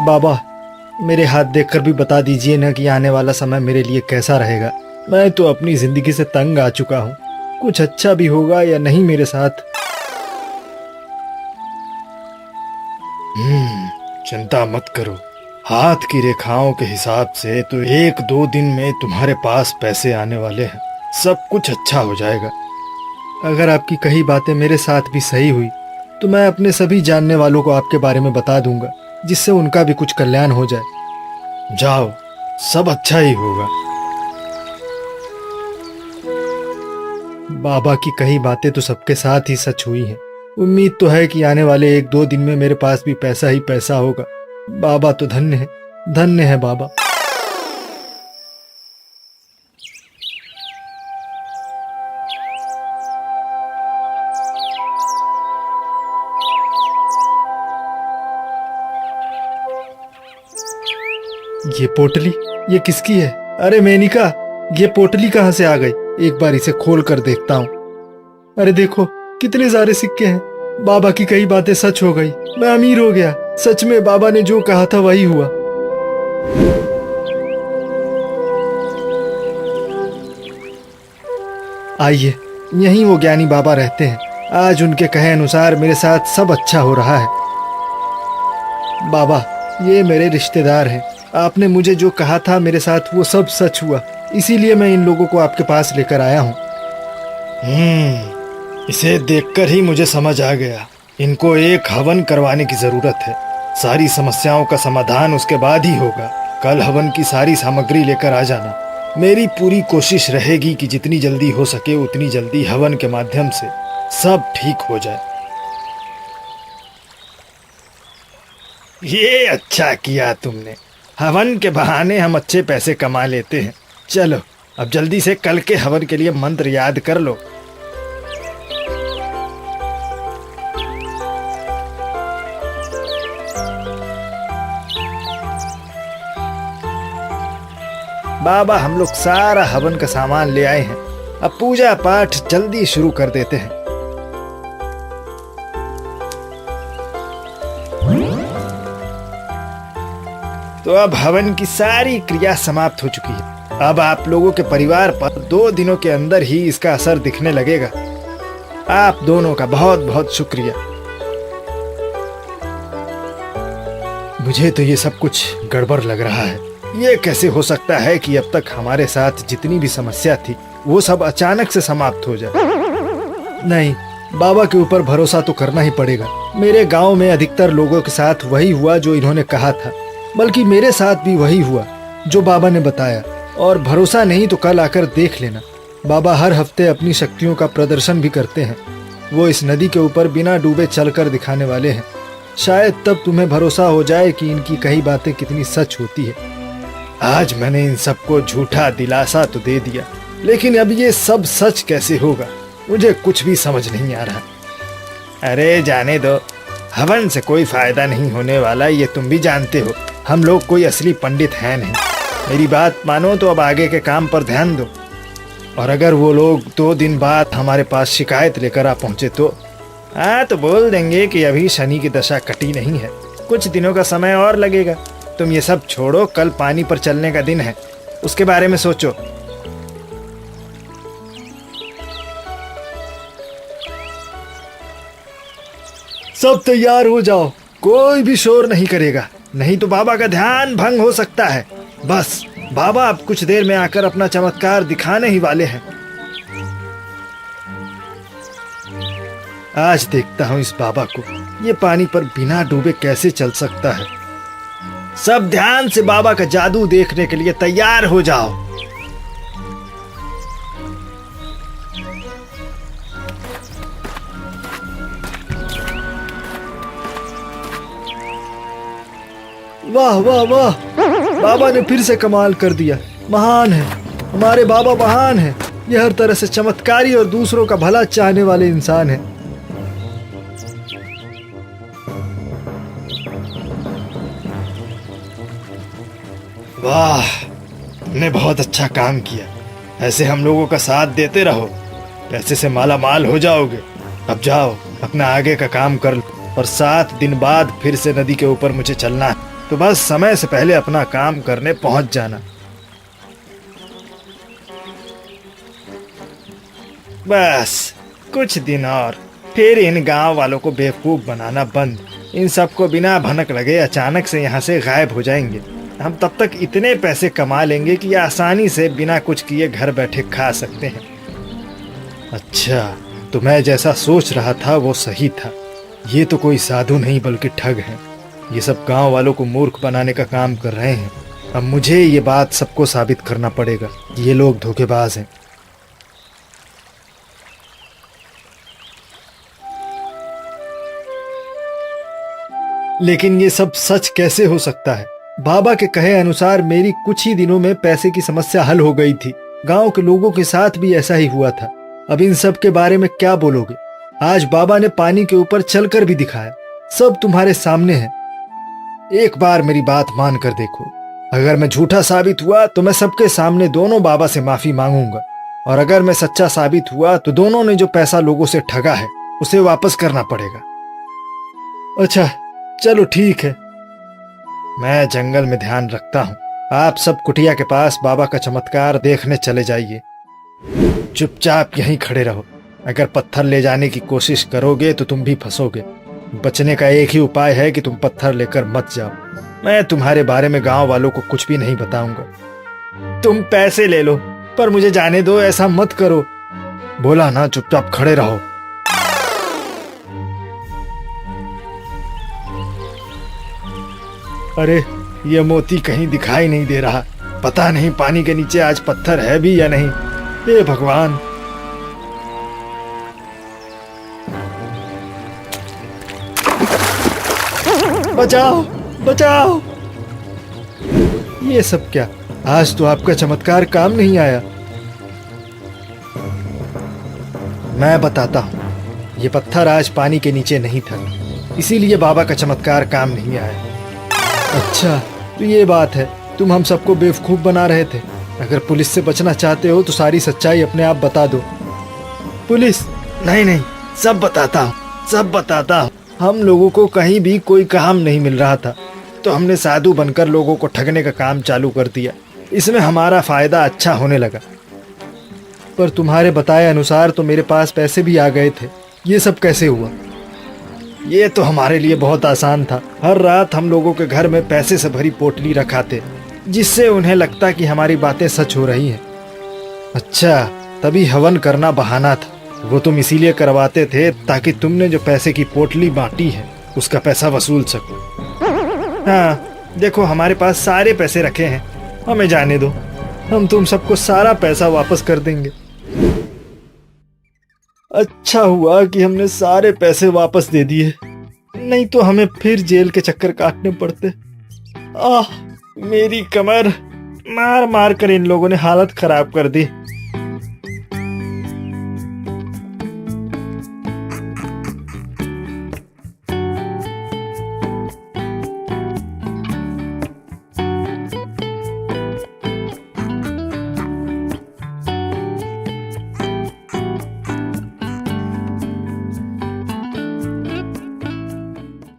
बाबा, मेरे हाथ देखकर भी बता दीजिए ना कि आने वाला समय मेरे लिए कैसा रहेगा। मैं तो अपनी जिंदगी से तंग आ चुका हूँ। कुछ अच्छा भी होगा या नहीं मेरे साथ। चिंता मत करो। हाथ की रेखाओं के हिसाब से तो 1-2 दिन में तुम्हारे पास पैसे आने वाले हैं। सब कुछ अच्छा हो जाएगा। अगर आपकी कही बातें मेरे साथ भी सही हुई तो मैं अपने सभी जानने वालों को आपके बारे में बता दूंगा, जिससे उनका भी कुछ कल्याण हो जाए। जाओ, सब अच्छा ही होगा। बाबा की कही बातें तो सबके साथ ही सच हुई हैं। उम्मीद तो है कि आने वाले 1-2 दिन में मेरे पास भी पैसा ही पैसा होगा। बाबा तो धन्य है बाबा। ये पोटली, ये किसकी है? अरे मेनिका, ये पोटली कहाँ से आ गई? एक बार इसे खोल कर देखता हूँ। अरे देखो, कितने सारे सिक्के हैं। बाबा की कई बातें सच हो गई। मैं अमीर हो गया। सच में बाबा ने जो कहा था वही हुआ। आइए, यहीं वो ज्ञानी बाबा रहते हैं। आज उनके कहे अनुसार मेरे साथ सब अच्छा हो रहा है। बाबा, ये मेरे रिश्तेदार हैं। आपने मुझे जो कहा था मेरे साथ वो सब सच हुआ। इसीलिए मैं इन लोगों को आपके पास लेकर आया हूँ। इसे देखकर ही मुझे समझ आ गया। इनको एक हवन करवाने की जरूरत है। सारी समस्याओं का समाधान उसके बाद ही होगा। कल हवन की सारी सामग्री लेकर आ जाना। मेरी पूरी कोशिश रहेगी कि जितनी जल्दी हो सके उतनी जल्दी हवन के माध्यम से सब ठीक हो जाए। ये अच्छा किया तुमने। हवन के बहाने हम अच्छे पैसे कमा लेते हैं। चलो, अब जल्दी से कल के हवन के लिए मंत्र याद कर लो। बाबा, हम लोग सारा हवन का सामान ले आए हैं। अब पूजा पाठ जल्दी शुरू कर देते हैं। तो अब हवन की सारी क्रिया समाप्त हो चुकी है। अब आप लोगों के परिवार पर 2 दिनों के अंदर ही इसका असर दिखने लगेगा। आप दोनों का बहुत बहुत शुक्रिया। मुझे तो ये सब कुछ गड़बड़ लग रहा है। ये कैसे हो सकता है कि अब तक हमारे साथ जितनी भी समस्या थी वो सब अचानक से समाप्त हो जाए। नहीं, बाबा के ऊपर भरोसा तो करना ही पड़ेगा। मेरे गांव में अधिकतर लोगों के साथ वही हुआ जो इन्होंने कहा था, बल्कि मेरे साथ भी वही हुआ जो बाबा ने बताया। और भरोसा नहीं तो कल आकर देख लेना। बाबा हर हफ्ते अपनी शक्तियों का प्रदर्शन भी करते हैं। वो इस नदी के ऊपर बिना डूबे चलकर दिखाने वाले हैं। शायद तब तुम्हें भरोसा हो जाए कि इनकी कही बातें कितनी सच होती है। आज मैंने इन सबको झूठा दिलासा तो दे दिया, लेकिन अब ये सब सच कैसे होगा? मुझे कुछ भी समझ नहीं आ रहा। अरे जाने दो, हवन से कोई फायदा नहीं होने वाला, ये तुम भी जानते हो। हम लोग कोई असली पंडित हैं नहीं। मेरी बात मानो तो अब आगे के काम पर ध्यान दो। और अगर वो लोग 2 दिन बाद हमारे पास शिकायत लेकर आ पहुंचे तो हाँ, तो बोल देंगे कि अभी शनि की दशा कटी नहीं है, कुछ दिनों का समय और लगेगा। तुम ये सब छोड़ो, कल पानी पर चलने का दिन है, उसके बारे में सोचो। सब तैयार हो जाओ, कोई भी शोर नहीं करेगा, नहीं तो बाबा का ध्यान भंग हो सकता है। बस, बाबा अब कुछ देर में आकर अपना चमत्कार दिखाने ही वाले हैं। आज देखता हूं इस बाबा को, ये पानी पर बिना डूबे कैसे चल सकता है। सब ध्यान से बाबा का जादू देखने के लिए तैयार हो जाओ। वाह वाह वाह, बाबा ने फिर से कमाल कर दिया। महान है, हमारे बाबा महान है। ये हर तरह से चमत्कारी और दूसरों का भला चाहने वाले इंसान हैं। वाह, तुमने बहुत अच्छा काम किया। ऐसे हम लोगों का साथ देते रहो, पैसे से माला माल हो जाओगे। अब जाओ, अपना आगे का काम कर लो और 7 दिन बाद फिर से नदी के ऊपर मुझे चलना है। तो बस समय से पहले अपना काम करने पहुंच जाना। बस कुछ दिन और, फिर इन गांव वालों को बेवकूफ बनाना बंद। इन सबको बिना भनक लगे अचानक से यहाँ से गायब हो जाएंगे। हम तब तक इतने पैसे कमा लेंगे कि आसानी से बिना कुछ किए घर बैठे खा सकते हैं। अच्छा, तो मैं जैसा सोच रहा था वो सही था। ये तो कोई साधु नहीं बल्कि ठग है। ये सब गांव वालों को मूर्ख बनाने का काम कर रहे हैं। अब मुझे ये बात सबको साबित करना पड़ेगा। ये लोग धोखेबाज हैं। लेकिन ये सब सच कैसे हो सकता है? बाबा के कहे अनुसार मेरी कुछ ही दिनों में पैसे की समस्या हल हो गई थी। गांव के लोगों के साथ भी ऐसा ही हुआ था। अब इन सब के बारे में क्या बोलोगे? आज बाबा ने पानी के ऊपर चलकर भी दिखाया। सब तुम्हारे सामने है। एक बार मेरी बात मान कर देखो। अगर मैं झूठा साबित हुआ तो मैं सबके सामने दोनों बाबा से माफी मांगूंगा, और अगर मैं सच्चा साबित हुआ तो दोनों ने जो पैसा लोगों से ठगा है उसे वापस करना पड़ेगा। अच्छा चलो ठीक है, मैं जंगल में ध्यान रखता हूँ। आप सब कुटिया के पास बाबा का चमत्कार देखने चले जाइए। चुपचाप यहीं खड़े रहो। अगर पत्थर ले जाने की कोशिश करोगे तो तुम भी फंसोगे। बचने का एक ही उपाय है कि तुम पत्थर लेकर मत जाओ। मैं तुम्हारे बारे में गांव वालों को कुछ भी नहीं बताऊंगा। तुम पैसे ले लो, पर मुझे जाने दो। ऐसा मत करो। बोला ना, चुपचाप खड़े रहो। अरे ये मोती कहीं दिखाई नहीं दे रहा। पता नहीं पानी के नीचे आज पत्थर है भी या नहीं। हे भगवान। बचाओ बचाओ। ये सब क्या? आज तो आपका चमत्कार काम नहीं आया। मैं बताता हूँ, ये पत्थर आज पानी के नीचे नहीं था, इसीलिए बाबा का चमत्कार काम नहीं आया। अच्छा तो ये बात है। तुम हम सबको बेवकूफ बना रहे थे। अगर पुलिस से बचना चाहते हो तो सारी सच्चाई अपने आप बता दो। पुलिस? नहीं नहीं, सब बताता हूँ, सब बताता हूँ। हम लोगों को कहीं भी कोई काम नहीं मिल रहा था, तो हमने साधु बनकर लोगों को ठगने का काम चालू कर दिया। इसमें हमारा फायदा अच्छा होने लगा। पर तुम्हारे बताए अनुसार तो मेरे पास पैसे भी आ गए थे। ये सब कैसे हुआ? ये तो हमारे लिए बहुत आसान था। हर रात हम लोगों के घर में पैसे से भरी पोटली रखाते, जिससे उन्हें लगता कि हमारी बातें सच हो रही हैं। अच्छा, तभी हवन करना बहाना था। वो तुम इसीलिए करवाते थे ताकि तुमने जो पैसे की पोटली बांटी है उसका पैसा वसूल सको। हाँ देखो, हमारे पास सारे पैसे रखे हैं। हमें जाने दो, हम तुम सबको सारा पैसा वापस कर देंगे। अच्छा हुआ कि हमने सारे पैसे वापस दे दिए, नहीं तो हमें फिर जेल के चक्कर काटने पड़ते। मेरी कमर। मार मार कर इन लोगों ने हालत खराब कर दी।